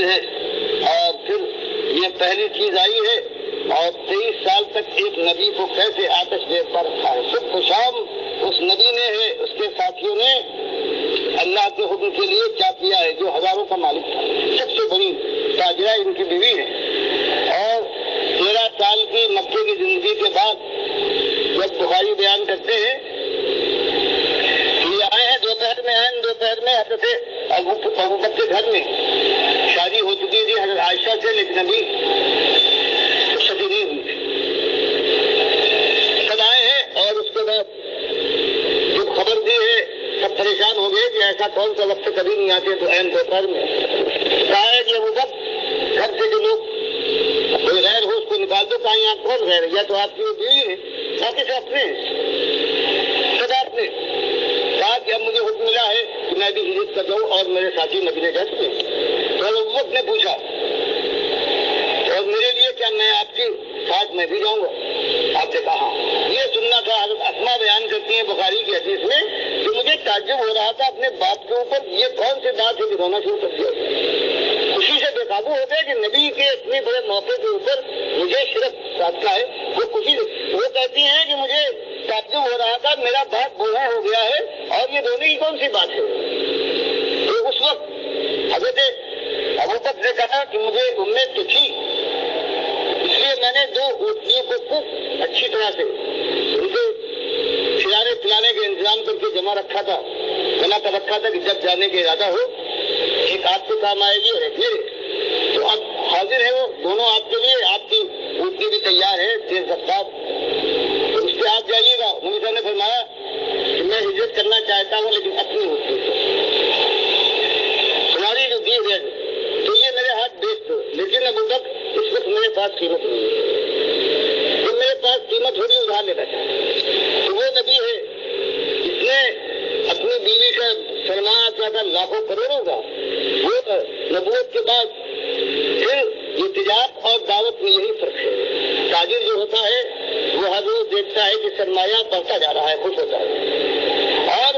ہے اور پھر یہ پہلی چیز آئی ہے اور 23 سال تک ایک نبی کو کیسے آتش دیر پر رکھا ہے. صبح و شام اس نبی نے ہے اس کے ساتھیوں نے اللہ کے حکم کے لیے کیا کیا ہے. جو ہزاروں کا مالک تھا, سب سے بڑی تاجرہ ان کی بیوی ہے. اور 13 سال کی مکے کی زندگی کے بعد جب بخاری بیان کرتے ہیں یہ آئے ہیں دوپہر میں حضرت ابوبکر کے گھر میں شادی ہو چکی تھی حضرت عائشہ سے, لیکن ابھی شادی نہیں ہوئی تھی. سب آئے ہیں اور اس کے بعد جو خبر دی ہے سب پریشان ہو گئے کہ ایسا کون سا وقت کبھی نہیں آتے تو این دوپہر میں کہا ہے کہ ابوبکر گھر سے جو لوگ کوئی غیر ہو اس کو نکال دو. کہیں آپ کون غیر ہے؟ یا تو آپ کی وہ بیوی ہے باقی سب اپنے صدارت نے کہا کہ اب مجھے حکم ملا ہے کہ میں بھی ہجرت کر جاؤں اور میرے ساتھی نبی نے جس میں. تو ابوبکر نے پوچھا اور میرے لیے کیا میں آپ کے ساتھ میں بھی جاؤں گا؟ آپ نے کہا یہ سننا تھا. حضرت اسما بیان کرتی ہیں بخاری کی حدیث میں کہ مجھے تعجب ہو رہا تھا اپنے باپ کے اوپر یہ کون سی بات ہے کہ رونا شروع کر دیا. خوشی سے بے قابو ہوتے ہیں کہ نبی کے اتنے بڑے موقع کے اوپر مجھے شرف ساتھا ہے. وہ خوشی وہ کہتی ہیں کہ مجھے تعجب ہو رہا تھا میرا باپ بوڑھا ہو گیا ہے اور یہ رونے کی کون سی بات ہے. تو اس وقت حضرت ابوبکر نے کہا کہ مجھے امید تو تھی, اس لیے میں نے 2 اونٹنیوں کو خوب اچھی طرح سے ان کے کھلانے پلانے کا انتظام کر کے جمع رکھا تھا, بنا کر رکھا تھا کہ جب جانے کا ارادہ ہو ایک آپ کے کام آئے گی اور ایک میرے. تو اب حاضر ہے وہ دونوں آپ کے لیے. آپ کی اونٹنی بھی تیار ہے تیز رفتار, تو اس پہ آپ جائیے گا. مجھے صاحب نے فرمایا کہ میں ہجرت کرنا چاہتا ہوں لیکن اپنی اونٹنی تمہاری جو دی ہے تو یہ میرے ہاتھ بیچ دو. لیکن ابوبکر اس وقت میرے پاس قیمت نہیں ہے, تو میرے پاس قیمت تھوڑی ادھار لینا چاہتا. تو وہ نبی ہے جس نے اپنی بیوی کا سرمایہ کیا تھا لاکھوں کروڑوں کا. وہ نبوت کے بعد پھر یہ تجارت اور دعوت میں یہی فرق ہے. تاجر جو ہوتا ہے وہ ہر روز دیکھتا ہے کہ سرمایہ بڑھتا جا رہا ہے, خوش ہوتا ہے. اور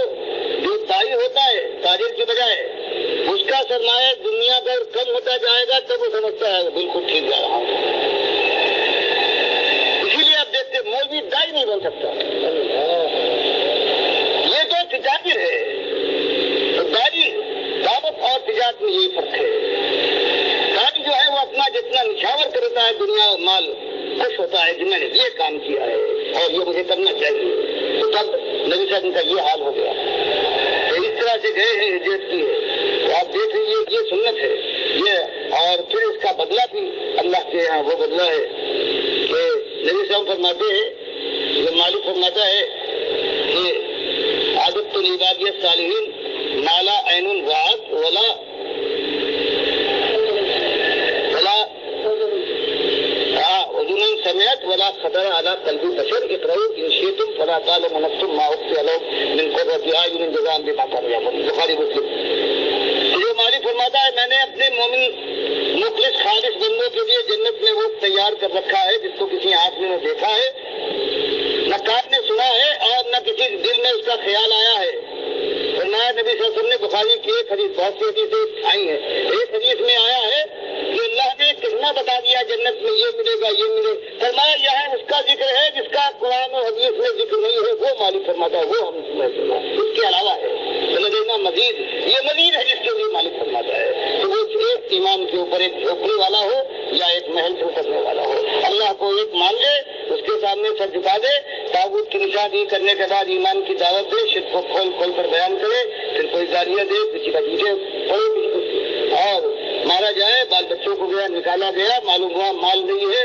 جو تاجر ہوتا ہے تاجر کی بجائے اس کا سرمایہ دنیا پر کم ہوتا جائے گا تب وہ سمجھتا ہے بالکل ٹھیک جا رہا ہے. اسی لیے آپ دیکھتے مولوی دائی نہیں بن سکتا. یہ تو تجارت ہے. دائی دعوت اور تجارت میں یہی فرق ہے. دائی جو ہے وہ اپنا جتنا نچھاور کرتا ہے دنیا اور مال خوش ہوتا ہے کہ میں نے یہ کام کیا ہے اور یہ مجھے کرنا چاہیے. تو تب نبی صاحب کا یہ حال ہو گیا. اس طرح سے گئے ہیں ہجرت کی ہے. تو آپ دیکھ لیجیے یہ سنت ہے یہ. اور پھر اس کا بدلہ بھی اللہ کے یہاں وہ بدلہ ہے کہ نبی صاحب فرماتے ہیں جو مالک فرماتا ہے کہ عادت العبادیت صالحین نالا عین الرات ولا اذن سمعت ولا خطر على قلب بشر اقرؤوا ان شئتم فلا تعلم نفس ما اخفي لهم من قرة اعين جزاء بما كانوا يعملون. بخاری مسلم. جو مالک فرماتا ہے میں نے اپنے مومن مخلص خالص بندوں کے لیے جنت میں وہ تیار کر رکھا ہے جس کو کسی آدمی نے دیکھا ہے, نہ کان نے سنا ہے اور نہ کسی دل میں اس کا خیال آیا ہے. فرمایا نبی صلی اللہ علیہ وسلم نے بخاری کی ایک حدیث بہت سی حدیثیں آئی ہیں. ایک حدیث میں آیا ہے کہ اللہ نے کتنا بتا دیا جنت میں یہ ملے گا یہ ملے. فرمایا یہاں اس کا ذکر ہے جس کا قرآن و حدیث میں ذکر نہیں ہے. وہ مالک فرماتا ہے وہ ہم اس کے علاوہ ہے مزید. یہ مزید ہے جس کے لیے مالک فرماتا ہے. تو وہ ایک ایمان کے اوپر ایک جھوپڑی والا ہو یا ایک محل سے اترنے والا ہو, اللہ کو ایک مان لے, اس کے سامنے سر جھکا دے, تاغوت کی نشانی کرنے کے بعد ایمان کی دعوت دے, شرک کو کھول کھول کر بیان کرے, پھر کوئی گالیاں دے, کسی کا جیسے اور مارا جائے, بال بچوں کو گیا نکالا گیا, معلوم ہوا مال نہیں ہے,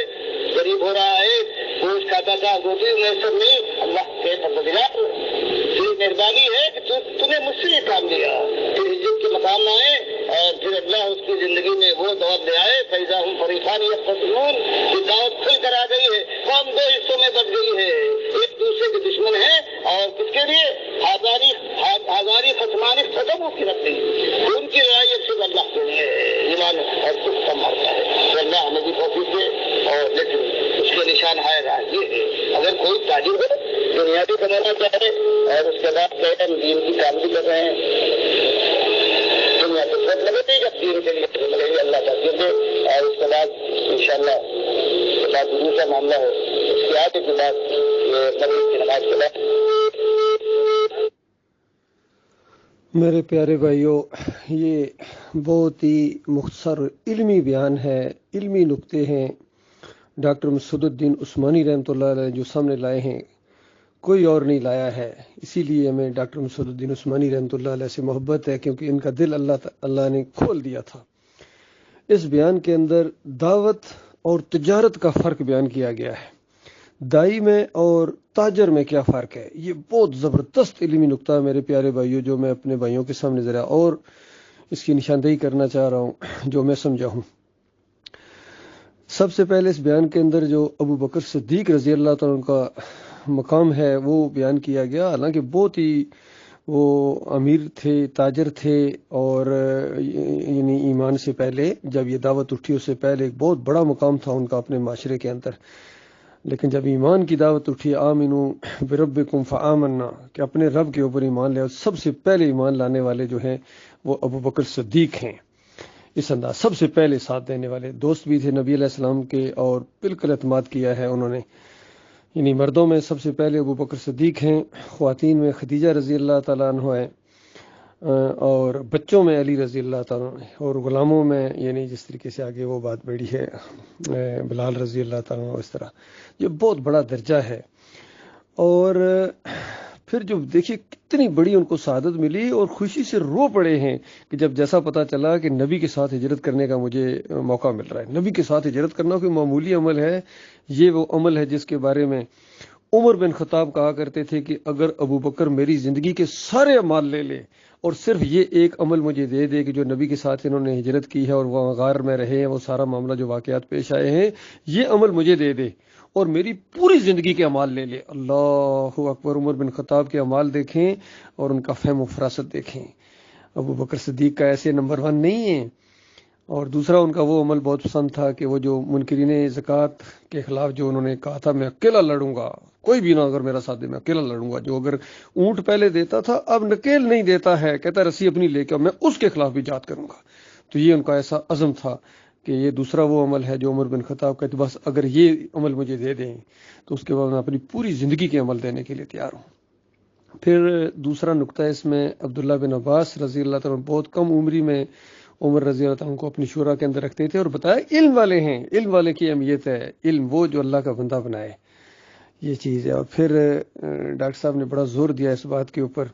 غریب ہو رہا ہے, گوشت کھاتا تھا روٹی میسر نہیں. اللہ کے پروردگار تیری مہربانی ہے کہ تو نے مجھ سے یہ کام دیا. پھر عزت کے مقام میں آئے اور پھر اللہ اس کی زندگی میں وہ دعوت لے آئے فیضا ہم فریقان یختصمون کی دعوت کھل کر آ گئی ہے. قوم 2 حصوں میں بٹ گئی ہے, ایک دوسرے کے دشمن ہے اور کس کے لیے ہزاری خصمان ختم ہو کے رکھ گئی. ان کی لڑائی صرف اللہ کے لیے ایمان اور کچھ کم ہوتا ہے. تو اللہ ہمیں بھی توفیق دے. اور لیکن اس کے نشان ہے راہ یہ ہے اگر کوئی تاجر ہو دنیا بھی بنانا چاہے اور اس کے بعد کہتے ہم دین کی کام بھی کر رہے ہیں دنیا اس وقت لگے گی جب دین کے لیے لگے گی اللہ کا دین دے. اور اس کے بعد انشاءاللہ اس کے بعد دوسرا معاملہ ہے اس کے آگے کے بعد یہ مغرب کی نماز کے بعد. میرے پیارے بھائیوں، یہ بہت ہی مختصر علمی بیان ہے، علمی نکتے ہیں ڈاکٹر مسعود الدین عثمانی رحمۃ اللہ علیہ جو سامنے لائے ہیں، کوئی اور نہیں لایا ہے. اسی لیے ہمیں ڈاکٹر مسعود الدین عثمانی رحمۃ اللہ علیہ سے محبت ہے، کیونکہ ان کا دل اللہ نے کھول دیا تھا. اس بیان کے اندر دعوت اور تجارت کا فرق بیان کیا گیا ہے. دائی میں اور تاجر میں کیا فرق ہے، یہ بہت زبردست علمی نکتہ ہے میرے پیارے بھائیوں، جو میں اپنے بھائیوں کے سامنے ذرا اور اس کی نشاندہی کرنا چاہ رہا ہوں جو میں سمجھا ہوں. سب سے پہلے اس بیان کے اندر جو ابو بکر صدیق رضی اللہ تعالیٰ کا مقام ہے وہ بیان کیا گیا. حالانکہ بہت ہی وہ امیر تھے، تاجر تھے، اور یعنی ایمان سے پہلے جب یہ دعوت اٹھی اس سے پہلے ایک بہت بڑا مقام تھا ان کا اپنے معاشرے کے اندر. لیکن جب ایمان کی دعوت اٹھی آمنو بربکم فآمنا، کہ اپنے رب کے اوپر ایمان لے، اور سب سے پہلے ایمان لانے والے جو ہیں وہ ابو بکر صدیق ہیں. اس انداز سب سے پہلے ساتھ دینے والے دوست بھی تھے نبی علیہ السلام کے، اور بالکل اعتماد کیا ہے انہوں نے. یعنی مردوں میں سب سے پہلے ابو بکر صدیق ہیں، خواتین میں خدیجہ رضی اللہ تعالیٰ عنہ ہے، اور بچوں میں علی رضی اللہ تعالیٰ عنہ، اور غلاموں میں یعنی جس طریقے سے آگے وہ بات بڑھی ہے بلال رضی اللہ تعالیٰ عنہ. اس طرح یہ بہت بڑا درجہ ہے. اور پھر جو دیکھیے کتنی بڑی ان کو سعادت ملی، اور خوشی سے رو پڑے ہیں کہ جب جیسا پتہ چلا کہ نبی کے ساتھ ہجرت کرنے کا مجھے موقع مل رہا ہے. نبی کے ساتھ ہجرت کرنا کوئی معمولی عمل ہے، یہ وہ عمل ہے جس کے بارے میں عمر بن خطاب کہا کرتے تھے کہ اگر ابو بکر میری زندگی کے سارے اعمال لے لے اور صرف یہ ایک عمل مجھے دے دے کہ جو نبی کے ساتھ انہوں نے ہجرت کی ہے اور وہ غار میں رہے ہیں، وہ سارا معاملہ جو واقعات پیش آئے ہیں، یہ عمل مجھے دے دے اور میری پوری زندگی کے اعمال لے لے. اللہ اکبر. عمر بن خطاب کے اعمال دیکھیں اور ان کا فہم و فراست دیکھیں. ابو بکر صدیق کا ایسے نمبر 1 نہیں ہے. اور دوسرا ان کا وہ عمل بہت پسند تھا کہ وہ جو منکرین زکوٰۃ کے خلاف جو انہوں نے کہا تھا میں اکیلا لڑوں گا، کوئی بھی نہ اگر میرا ساتھ دے میں اکیلا لڑوں گا. جو اگر اونٹ پہلے دیتا تھا اب نکیل نہیں دیتا ہے، کہتا ہے رسی اپنی لے کے میں اس کے خلاف بھی جہاد کروں گا. تو یہ ان کا ایسا عزم تھا کہ یہ دوسرا وہ عمل ہے جو عمر بن خطاب کہتے بس اگر یہ عمل مجھے دے دیں تو اس کے بعد میں اپنی پوری زندگی کے عمل دینے کے لیے تیار ہوں. پھر دوسرا نقطہ اس میں عبداللہ بن عباس رضی اللہ تعالیٰ بہت کم عمری میں عمر رضی اللہ تعالیٰ کو اپنی شورا کے اندر رکھتے تھے اور بتایا علم والے ہیں، علم والے کی اہمیت ہے، علم وہ جو اللہ کا بندہ بنائے، یہ چیز ہے. اور پھر ڈاکٹر صاحب نے بڑا زور دیا اس بات کے اوپر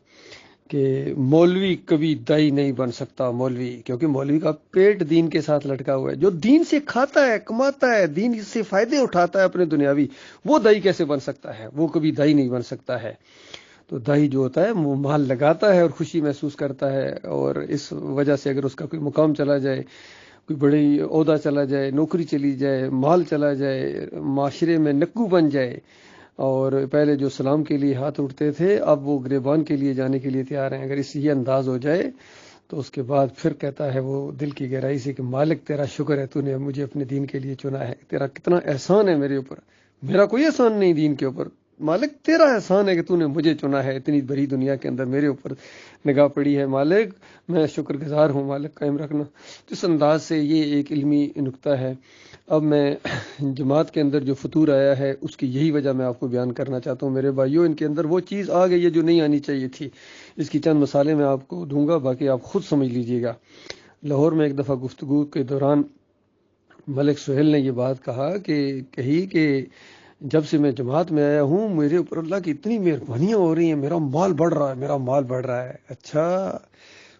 کہ مولوی کبھی دائی نہیں بن سکتا. مولوی کیونکہ مولوی کا پیٹ دین کے ساتھ لٹکا ہوا ہے، جو دین سے کھاتا ہے، کماتا ہے، دین سے فائدے اٹھاتا ہے اپنے دنیاوی، وہ دائی کیسے بن سکتا ہے؟ وہ کبھی دائی نہیں بن سکتا ہے. تو دائی جو ہوتا ہے وہ مال لگاتا ہے اور خوشی محسوس کرتا ہے، اور اس وجہ سے اگر اس کا کوئی مقام چلا جائے، کوئی بڑی عہدہ چلا جائے، نوکری چلی جائے، مال چلا جائے، معاشرے میں نکو بن جائے، اور پہلے جو سلام کے لیے ہاتھ اٹھتے تھے اب وہ گریبان کے لیے جانے کے لیے تیار ہیں، اگر اس یہ انداز ہو جائے تو اس کے بعد پھر کہتا ہے وہ دل کی گہرائی سے کہ مالک تیرا شکر ہے، تو نے مجھے اپنے دین کے لیے چنا ہے، تیرا کتنا احسان ہے میرے اوپر، میرا کوئی احسان نہیں دین کے اوپر، مالک تیرا احسان ہے کہ تو نے مجھے چنا ہے، اتنی بڑی دنیا کے اندر میرے اوپر نگاہ پڑی ہے، مالک میں شکر گزار ہوں، مالک قائم رکھنا. اس انداز سے یہ ایک علمی نکتہ ہے. اب میں جماعت کے اندر جو فطور آیا ہے اس کی یہی وجہ میں آپ کو بیان کرنا چاہتا ہوں میرے بھائیوں. ان کے اندر وہ چیز آ گئی ہے جو نہیں آنی چاہیے تھی. اس کی چند مثالیں میں آپ کو دوں گا، باقی آپ خود سمجھ لیجئے گا. لاہور میں ایک دفعہ گفتگو کے دوران ملک سہیل نے یہ بات کہی کہ جب سے میں جماعت میں آیا ہوں میرے اوپر اللہ کی اتنی مہربانیاں ہو رہی ہیں، میرا مال بڑھ رہا ہے، میرا مال بڑھ رہا ہے. اچھا،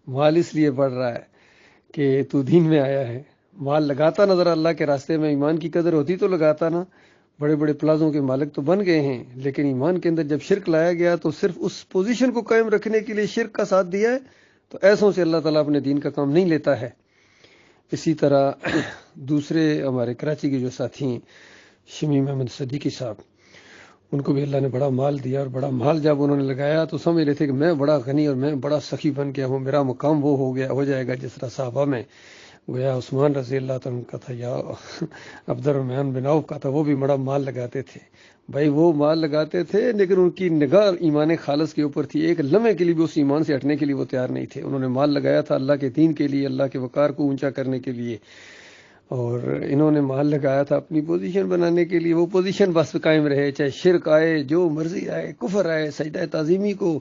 مال اس لیے بڑھ رہا ہے کہ تو دین میں آیا ہے. مال لگاتا نظر اللہ کے راستے میں، ایمان کی قدر ہوتی تو لگاتا نا. بڑے بڑے پلازوں کے مالک تو بن گئے ہیں، لیکن ایمان کے اندر جب شرک لایا گیا تو صرف اس پوزیشن کو قائم رکھنے کے لیے شرک کا ساتھ دیا ہے. تو ایسوں سے اللہ تعالیٰ اپنے دین کا کام نہیں لیتا ہے. اسی طرح دوسرے ہمارے کراچی کے جو ساتھی ہیں شمیم احمد صدیقی صاحب، ان کو بھی اللہ نے بڑا مال دیا، اور بڑا مال جب انہوں نے لگایا تو سمجھ رہے تھے کہ میں بڑا غنی اور میں بڑا سخی بن گیا ہوں، میرا مقام وہ ہو جائے گا جس طرح صحابہ میں گویا عثمان رضی اللہ عنہ کا تھا یا عبد الرحمن بن عوف کا تھا، وہ بھی بڑا مال لگاتے تھے بھائی، وہ مال لگاتے تھے لیکن ان کی نگاہ ایمان خالص کے اوپر تھی، ایک لمحے کے لیے بھی اس ایمان سے ہٹنے کے لیے وہ تیار نہیں تھے۔ انہوں نے مال لگایا تھا اللہ کے دین کے لیے، اللہ کے وقار کو اونچا کرنے کے لیے، اور انہوں نے مال لگایا تھا اپنی پوزیشن بنانے کے لیے۔ وہ پوزیشن بس قائم رہے، چاہے شرک آئے، جو مرضی آئے، کفر آئے، سجدہ تعظیمی کو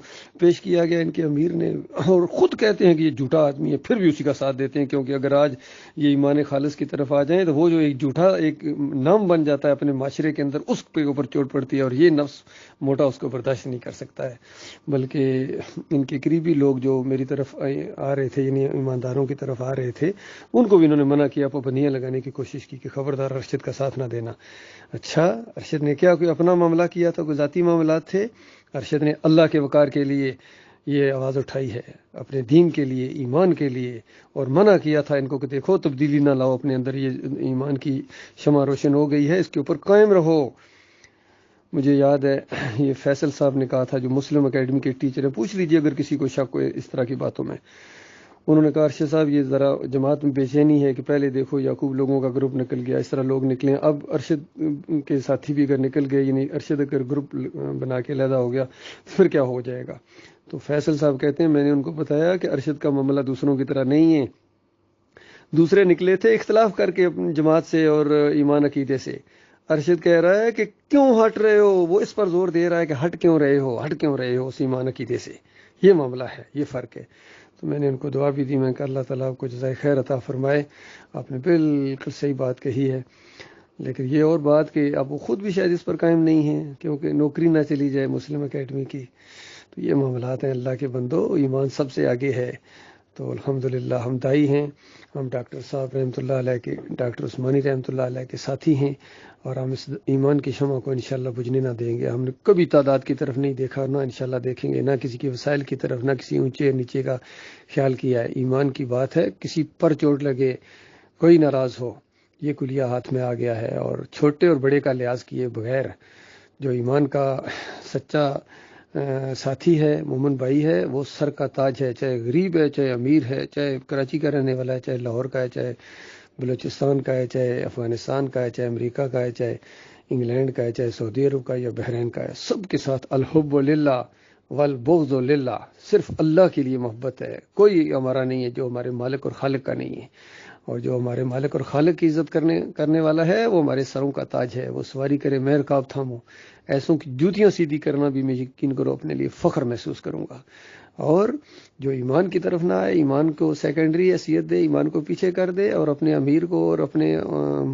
پیش کیا گیا ان کے امیر نے، اور خود کہتے ہیں کہ یہ جھوٹا آدمی ہے، پھر بھی اسی کا ساتھ دیتے ہیں، کیونکہ اگر آج یہ ایمان خالص کی طرف آ جائیں تو وہ جو ایک جھوٹا ایک نام بن جاتا ہے اپنے معاشرے کے اندر، اس کے اوپر چوٹ پڑتی ہے، اور یہ نفس موٹا اس کو برداشت نہیں کر سکتا ہے۔ بلکہ ان کے قریبی لوگ جو میری طرف آ رہے تھے، یعنی ایمانداروں کی طرف آ رہے تھے، ان کو بھی انہوں نے منع کیا، پابندیاں لگانے کی کوشش کی کہ خبردار ارشد کا ساتھ نہ دینا۔ اچھا، ارشد نے کیا کوئی اپنا معاملہ کیا تھا، کوئی ذاتی معاملات تھے؟ ارشد نے اللہ کے وقار کے لیے یہ آواز اٹھائی ہے، اپنے دین کے لیے، ایمان کے لیے، اور منع کیا تھا ان کو کہ دیکھو تبدیلی نہ لاؤ اپنے اندر، یہ ایمان کی شمع روشن ہو گئی ہے، اس کے اوپر قائم رہو۔ مجھے یاد ہے یہ فیصل صاحب نے کہا تھا، جو مسلم اکیڈمی کے ٹیچر ہیں، پوچھ لیجئے اگر کسی کو شک ہو اس طرح کی باتوں میں، انہوں نے کہا ارشد صاحب یہ ذرا جماعت میں بے چینی ہے کہ پہلے دیکھو یعقوب لوگوں کا گروپ نکل گیا، اس طرح لوگ نکلیں، اب ارشد کے ساتھی بھی اگر نکل گئے، یعنی ارشد اگر گروپ بنا کے علیحدہ ہو گیا تو پھر کیا ہو جائے گا؟ تو فیصل صاحب کہتے ہیں میں نے ان کو بتایا کہ ارشد کا معاملہ دوسروں کی طرح نہیں ہے، دوسرے نکلے تھے اختلاف کر کے اپنی جماعت سے اور ایمان عقیدے سے، ارشد کہہ رہا ہے کہ کیوں ہٹ رہے ہو، وہ اس پر زور دے رہا ہے کہ ہٹ کیوں رہے ہو اس ایمان عقیدے سے، یہ معاملہ ہے، یہ فرق ہے۔ تو میں نے ان کو دعا بھی دی، میں کہ اللہ تعالیٰ آپ کو جزائے خیر عطا فرمائے، آپ نے بالکل صحیح بات کہی ہے۔ لیکن یہ اور بات کہ اب وہ خود بھی شاید اس پر قائم نہیں ہیں، کیونکہ نوکری نہ چلی جائے مسلم اکیڈمی کی، تو یہ معاملات ہیں۔ اللہ کے بندو، ایمان سب سے آگے ہے۔ تو الحمدللہ ہم دائی ہیں، ہم ڈاکٹر صاحب رحمۃ اللہ علیہ کے، ڈاکٹر عثمانی رحمۃ اللہ علیہ کے ساتھی ہیں، اور ہم اس ایمان کی شمع کو انشاءاللہ بجھنے نہ دیں گے۔ ہم نے کبھی تعداد کی طرف نہیں دیکھا، نہ انشاءاللہ دیکھیں گے، نہ کسی کے وسائل کی طرف، نہ کسی اونچے نیچے کا خیال کیا ہے۔ ایمان کی بات ہے، کسی پر چوٹ لگے، کوئی ناراض ہو، یہ کلیہ ہاتھ میں آ گیا ہے، اور چھوٹے اور بڑے کا لحاظ کیے بغیر جو ایمان کا سچا ساتھی ہے، مومن بھائی ہے، وہ سر کا تاج ہے، چاہے غریب ہے، چاہے امیر ہے، چاہے کراچی کا رہنے والا ہے، چاہے لاہور کا ہے، چاہے بلوچستان کا ہے، چاہے افغانستان کا ہے، چاہے امریکہ کا ہے، چاہے انگلینڈ کا ہے، چاہے سعودی عرب کا ہے یا بحرین کا ہے، سب کے ساتھ الحب للہ والبغض للہ، صرف اللہ کے لیے محبت ہے، کوئی ہمارا نہیں ہے جو ہمارے مالک اور خالق کا نہیں ہے، اور جو ہمارے مالک اور خالق کی عزت کرنے والا ہے وہ ہمارے سروں کا تاج ہے، وہ سواری کرے میں رکاب تھاموں، ایسوں کی جوتیاں سیدھی کرنا بھی میں یقین کرو اپنے لیے فخر محسوس کروں گا۔ اور جو ایمان کی طرف نہ آئے، ایمان کو سیکنڈری حیثیت دے، ایمان کو پیچھے کر دے، اور اپنے امیر کو اور اپنے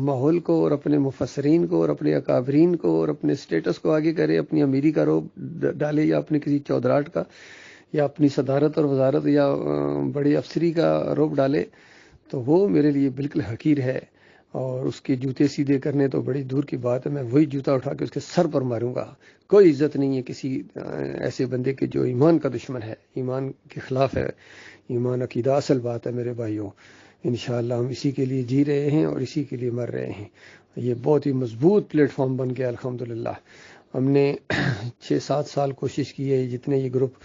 ماحول کو اور اپنے مفسرین کو اور اپنے اکابرین کو اور اپنے سٹیٹس کو آگے کرے، اپنی امیری کا روب ڈالے، یا اپنے کسی چودراہٹ کا، یا اپنی صدارت اور وزارت یا بڑی افسری کا روب ڈالے، تو وہ میرے لیے بالکل حقیر ہے، اور اس کے جوتے سیدھے کرنے تو بڑی دور کی بات ہے، میں وہی جوتا اٹھا کے اس کے سر پر ماروں گا۔ کوئی عزت نہیں ہے کسی ایسے بندے کے جو ایمان کا دشمن ہے، ایمان کے خلاف ہے۔ ایمان عقیدہ اصل بات ہے میرے بھائیوں، انشاءاللہ ہم اسی کے لیے جی رہے ہیں اور اسی کے لیے مر رہے ہیں۔ یہ بہت ہی مضبوط پلیٹ فارم بن گیا الحمدللہ۔ ہم نے 6-7 سال کوشش کی ہے، جتنے یہ گروپ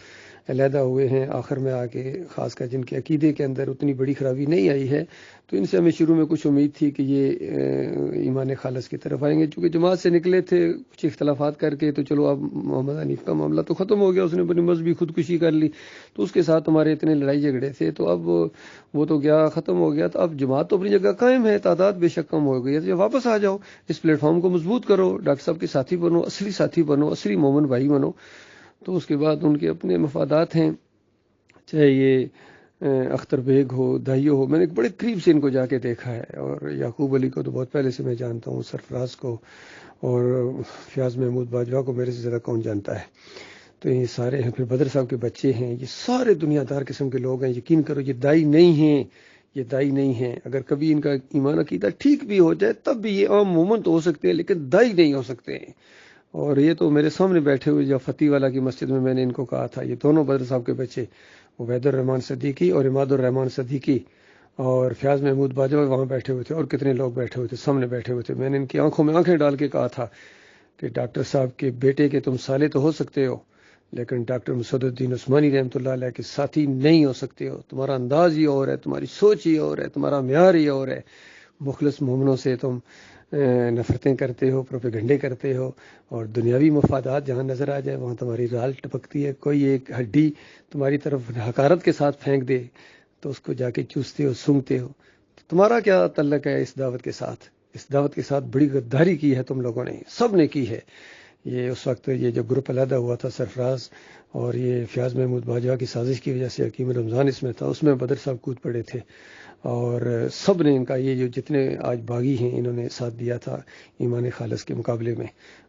علیحدہ ہوئے ہیں، آخر میں آ کے خاص کر جن کے عقیدے کے اندر اتنی بڑی خرابی نہیں آئی ہے، تو ان سے ہمیں شروع میں کچھ امید تھی کہ یہ ایمان خالص کی طرف آئیں گے، چونکہ جماعت سے نکلے تھے کچھ اختلافات کر کے، تو چلو اب محمد حنیف کا معاملہ تو ختم ہو گیا، اس نے اپنی مذہبی خودکشی کر لی، تو اس کے ساتھ ہمارے اتنے لڑائی جھگڑے تھے، تو اب وہ تو گیا، ختم ہو گیا، تو اب جماعت تو اپنی جگہ قائم ہے، تعداد بے شک کم ہو گئی ہے، تو واپس آ جاؤ، اس پلیٹ فارم کو مضبوط کرو، ڈاکٹر صاحب کے ساتھی بنو، اصلی ساتھی بنو، اصلی مومن بھائی بنو۔ تو اس کے بعد ان کے اپنے مفادات ہیں، چاہے یہ اختر بیگ ہو، دائیو ہو، میں نے بڑے قریب سے ان کو جا کے دیکھا ہے، اور یعقوب علی کو تو بہت پہلے سے میں جانتا ہوں، سرفراز کو اور فیاض محمود باجوہ کو میرے سے زیادہ کون جانتا ہے، تو یہ سارے ہیں، پھر بدر صاحب کے بچے ہیں، یہ سارے دنیا دار قسم کے لوگ ہیں، یقین کرو یہ دائی نہیں ہیں، یہ دائی نہیں ہیں، اگر کبھی ان کا ایمان عقیدہ ٹھیک بھی ہو جائے تب بھی یہ عام مومن تو ہو سکتے ہیں لیکن دائی نہیں ہو سکتے ہیں۔ اور یہ تو میرے سامنے بیٹھے ہوئے، جو فتح والا کی مسجد میں نے ان کو کہا تھا، یہ دونوں بدر صاحب کے بچے، عبید الرحمان صدیقی اور عماد الرحمان صدیقی اور فیاض محمود باجوہ وہاں بیٹھے ہوئے تھے، اور کتنے لوگ بیٹھے ہوئے تھے، سامنے بیٹھے ہوئے تھے، میں نے ان کی آنکھوں میں آنکھیں ڈال کے کہا تھا کہ ڈاکٹر صاحب کے بیٹے کے تم سالے تو ہو سکتے ہو لیکن ڈاکٹر مسعود الدین عثمانی رحمۃ اللہ علیہ کے ساتھی نہیں ہو سکتے ہو. تمہارا انداز ہی اور ہے، تمہاری سوچ ہی اور ہے، تمہارا معیار ہی اور ہے. مخلص مومنوں سے تم نفرتیں کرتے ہو، پروپیگنڈے کرتے ہو، اور دنیاوی مفادات جہاں نظر آ جائے وہاں تمہاری رال ٹپکتی ہے. کوئی ایک ہڈی تمہاری طرف حقارت کے ساتھ پھینک دے تو اس کو جا کے چوستے ہو، سونگھتے ہو. تمہارا کیا تعلق ہے اس دعوت کے ساتھ؟ اس دعوت کے ساتھ بڑی غداری کی ہے تم لوگوں نے، سب نے کی ہے. یہ اس وقت یہ جو گروپ علیحدہ ہوا تھا، سرفراز اور یہ فیاض محمود باجوہ کی سازش کی وجہ سے حکیم رمضان اس میں تھا، اس میں بدر صاحب کود پڑے تھے، اور سب نے ان کا یہ جو جتنے آج باغی ہیں انہوں نے ساتھ دیا تھا ایمان خالص کے مقابلے میں.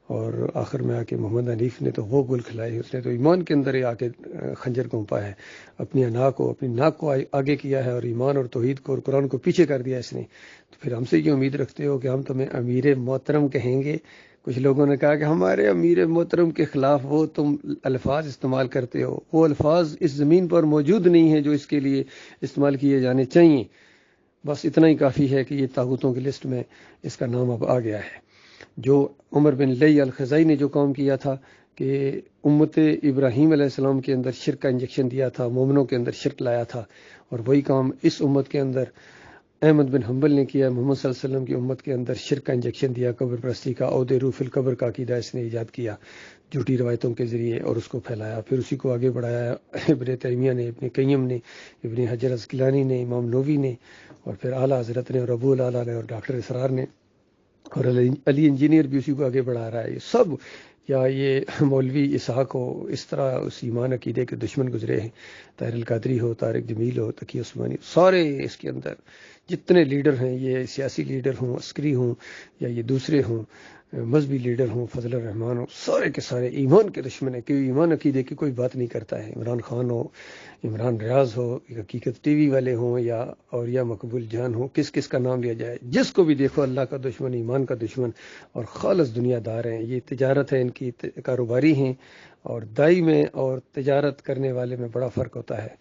اور آخر میں آ کے محمد حنیف نے تو وہ گل کھلائے، اس نے تو ایمان کے اندر ہی آ کے خنجر گھونپا ہے، اپنی ناک کو آگے کیا ہے، اور ایمان اور توحید کو اور قرآن کو پیچھے کر دیا اس نے. تو پھر ہم سے یہ امید رکھتے ہو کہ ہم تمہیں امیر محترم کہیں گے؟ کچھ لوگوں نے کہا کہ ہمارے امیر محترم کے خلاف وہ تم الفاظ استعمال کرتے ہو، وہ الفاظ اس زمین پر موجود نہیں ہیں جو اس کے لیے استعمال کیے جانے چاہیے. بس اتنا ہی کافی ہے کہ یہ طاغوتوں کی لسٹ میں اس کا نام اب آ گیا ہے. جو عمر بن لئی الخزائی نے جو کام کیا تھا کہ امت ابراہیم علیہ السلام کے اندر شرک کا انجیکشن دیا تھا، مومنوں کے اندر شرک لایا تھا، اور وہی کام اس امت کے اندر احمد بن حنبل نے کیا. محمد صلی اللہ علیہ وسلم کی امت کے اندر شرک کا انجیکشن دیا، قبر پرستی کا، عود روح فی القبر کا عقیدہ اس نے ایجاد کیا جھوٹی روایتوں کے ذریعے، اور اس کو پھیلایا. پھر اسی کو آگے بڑھایا ابن تیمیہ نے، ابن قیم نے، ابن حجر عسقلانی نے، امام نووی نے، اور پھر اعلیٰ حضرت نے، اور ابو العلا نے، اور ڈاکٹر اسرار نے، اور علی انجینئر بھی اسی کو آگے بڑھا رہا ہے. یہ سب، یا یہ مولوی اسحاق ہو، اس طرح اس ایمان عقیدے کے دشمن گزرے ہیں. طاہر القادری ہو، طارق جمیل ہو، تقی عثمانی، سارے اس کے اندر جتنے لیڈر ہیں، یہ سیاسی لیڈر ہوں، عسکری ہوں، یا یہ دوسرے ہوں، مذہبی لیڈر ہوں، فضل الرحمان ہوں، سارے کے سارے ایمان کے دشمن ہیں. کہ ایمان عقیدے کی کوئی بات نہیں کرتا ہے. عمران خان ہو، عمران ریاض ہو، حقیقت ٹی وی والے ہوں، یا مقبول جان ہوں، کس کا نام لیا جائے، جس کو بھی دیکھو اللہ کا دشمن، ایمان کا دشمن، اور خالص دنیا دار ہیں. یہ تجارت ہے ان کی، کاروباری ہیں، اور دائی میں اور تجارت کرنے والے میں بڑا فرق ہوتا ہے.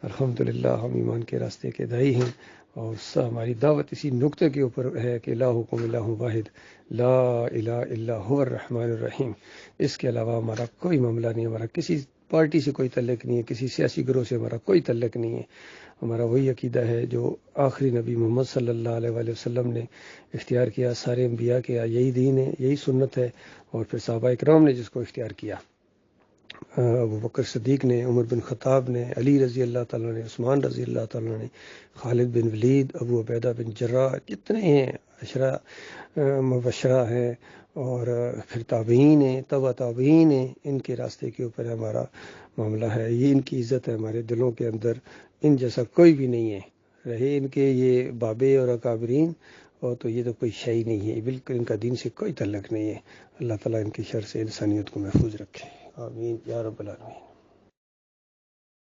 الحمدللہ ہم ایمان کے راستے کے دائی ہیں، اور ہماری دعوت اسی نقطے کے اوپر ہے کہ لا حکم الا واحد، لا الہ الا هو الرحمن الرحیم. اس کے علاوہ ہمارا کوئی معاملہ نہیں، ہمارا کسی پارٹی سے کوئی تعلق نہیں ہے، کسی سیاسی گروہ سے ہمارا کوئی تعلق نہیں ہے. ہمارا وہی عقیدہ ہے جو آخری نبی محمد صلی اللہ علیہ وآلہ وسلم نے اختیار کیا، سارے انبیاء کے یہی دین ہے، یہی سنت ہے، اور پھر صحابہ اکرام نے جس کو اختیار کیا. ابو بکر صدیق نے، عمر بن خطاب نے، علی رضی اللہ تعالیٰ نے، عثمان رضی اللہ تعالیٰ نے، خالد بن ولید، ابو عبیدہ بن جراح، جتنے ہیں عشرہ مبشرہ ہیں، اور پھر تابعین ہیں، تبع تابعین ہیں، ان کے راستے کے اوپر ہمارا معاملہ ہے. یہ ان کی عزت ہے ہمارے دلوں کے اندر. ان جیسا کوئی بھی نہیں ہے، رہے ان کے یہ بابے اور اکابرین، اور تو یہ تو کوئی شے نہیں ہے، بالکل ان کا دین سے کوئی تعلق نہیں ہے. اللہ تعالیٰ ان کی شر سے انسانیت کو محفوظ رکھے. آمین یا رب العالمین.